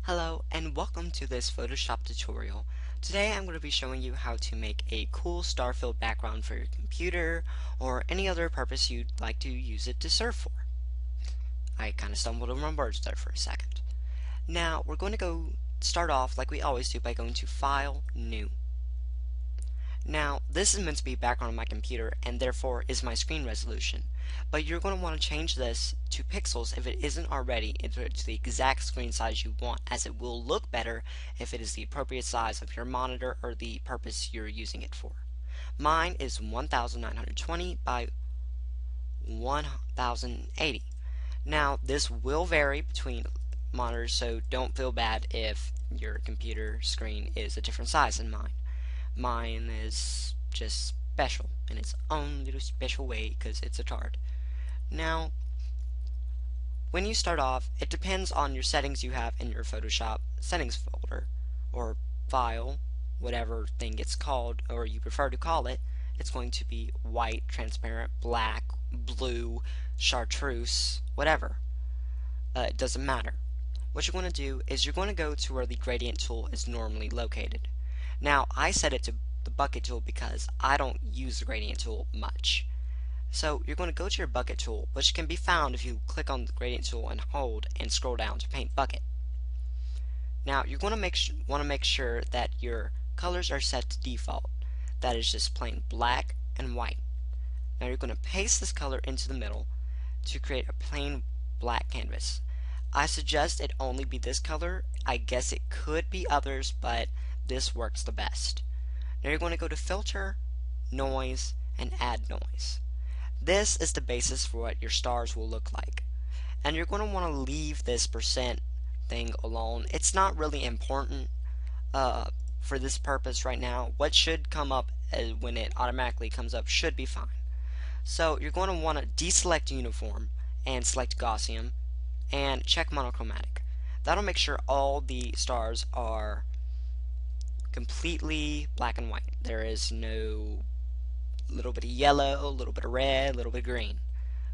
Hello and welcome to this Photoshop tutorial. Today I'm going to be showing you how to make a cool star-filled background for your computer or any other purpose you'd like to use it to serve for. I kind of stumbled over my words there for a second. Now we're going to go start off like we always do by going to File, New. Now, this is meant to be background on my computer and therefore is my screen resolution. But you're going to want to change this to pixels if it isn't already to the exact screen size you want, as it will look better if it is the appropriate size of your monitor or the purpose you're using it for. Mine is 1920 by 1080. Now, this will vary between monitors, so don't feel bad if your computer screen is a different size than mine. Mine is just special in its own little special way because it's a tard. Now, when you start off, it depends on your settings you have in your Photoshop settings folder or file, whatever thing it's called or you prefer to call it. It's going to be white, transparent, black, blue, chartreuse, whatever. It doesn't matter. What you're going to do is you're going to go to where the gradient tool is normally located. Now, I set it to the bucket tool because I don't use the gradient tool much. So you're going to go to your bucket tool, which can be found if you click on the gradient tool and hold and scroll down to paint bucket. Now, you're going to want to make sure that your colors are set to default. That is just plain black and white. Now you're going to paste this color into the middle to create a plain black canvas. I suggest it only be this color. I guess it could be others, but this works the best. Now you're going to go to Filter, Noise, and Add Noise. This is the basis for what your stars will look like. And you're going to want to leave this percent thing alone. It's not really important for this purpose right now. What should come up when it automatically comes up should be fine. So you're going to want to deselect Uniform and select Gaussian and check Monochromatic. That'll make sure all the stars are completely black and white. There is no little bit of yellow, a little bit of red, a little bit of green.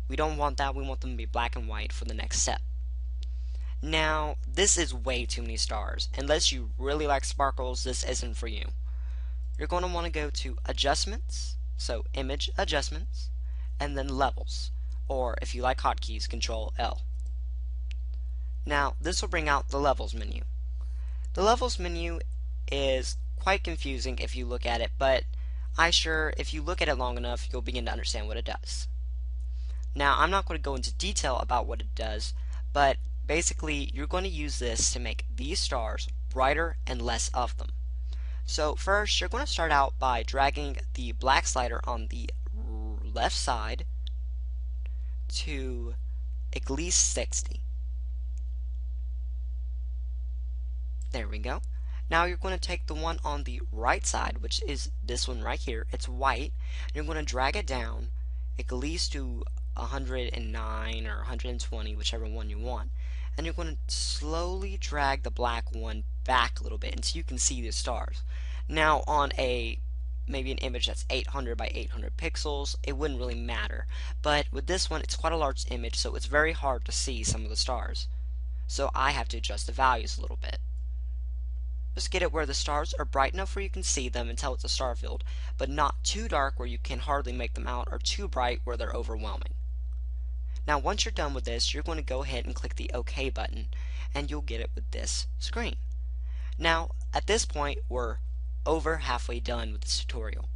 We don't want that. We want them to be black and white for the next step. Now, this is way too many stars. Unless you really like sparkles, this isn't for you. You're going to want to go to Adjustments, so Image Adjustments, and then Levels, or if you like hotkeys, Control L. Now, this will bring out the Levels menu. The Levels menu is quite confusing if you look at it, but if you look at it long enough, you'll begin to understand what it does. Now, I'm not going to go into detail about what it does, but basically, you're going to use this to make these stars brighter and less of them. So first, you're going to start out by dragging the black slider on the left side to at least 60. There we go. Now you're going to take the one on the right side, which is this one right here. It's white. And you're going to drag it down at least to 109 or 120, whichever one you want. And you're going to slowly drag the black one back a little bit until you can see the stars. Now on maybe an image that's 800 by 800 pixels, it wouldn't really matter. But with this one, it's quite a large image, so it's very hard to see some of the stars. So I have to adjust the values a little bit. Just get it where the stars are bright enough where you can see them and tell it's a star field, but not too dark where you can hardly make them out, or too bright where they're overwhelming. Now once you're done with this, you're going to go ahead and click the OK button, and you'll get it with this screen. Now at this point, we're over halfway done with this tutorial.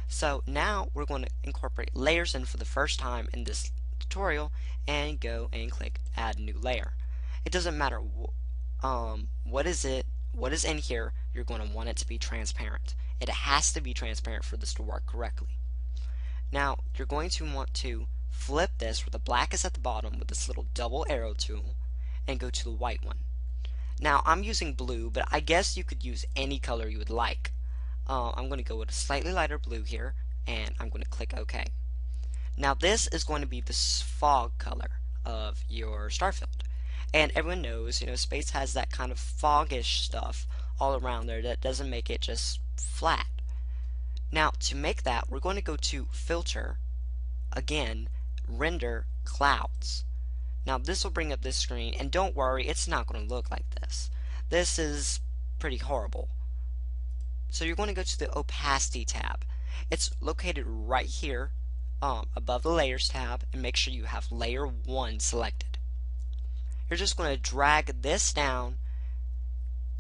So now we're going to incorporate layers in for the first time in this tutorial, and go and click Add New Layer. It doesn't matter what is in here, you're going to want it to be transparent. It has to be transparent for this to work correctly. Now, you're going to want to flip this where the black is at the bottom with this little double arrow tool and go to the white one. Now, I'm using blue, but I guess you could use any color you would like. I'm going to go with a slightly lighter blue here, and I'm going to click OK. Now, this is going to be the fog color of your star field. And everyone knows, space has that kind of foggish stuff all around there that doesn't make it just flat. Now, to make that, we're going to go to Filter, again, Render Clouds. Now, this will bring up this screen, and don't worry, it's not going to look like this. this is pretty horrible. So you're going to go to the opacity tab. It's located right here above the layers tab, and make sure you have layer 1 selected. You're just going to drag this down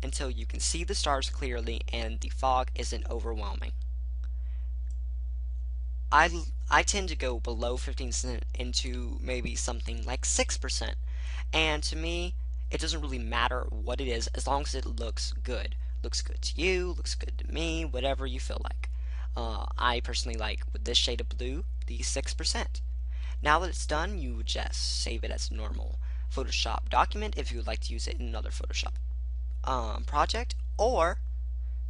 until you can see the stars clearly and the fog isn't overwhelming. I tend to go below 15% into maybe something like 6%, and to me it doesn't really matter what it is as long as it looks good. Looks good to you, looks good to me, whatever you feel like. I personally like, with this shade of blue, the 6%. Now that it's done, you would just save it as a normal Photoshop document if you would like to use it in another Photoshop project, or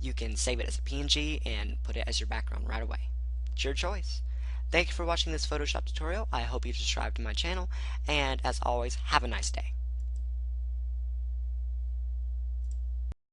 you can save it as a PNG and put it as your background right away. It's your choice. Thank you for watching this Photoshop tutorial. I hope you subscribe to my channel, and as always, have a nice day.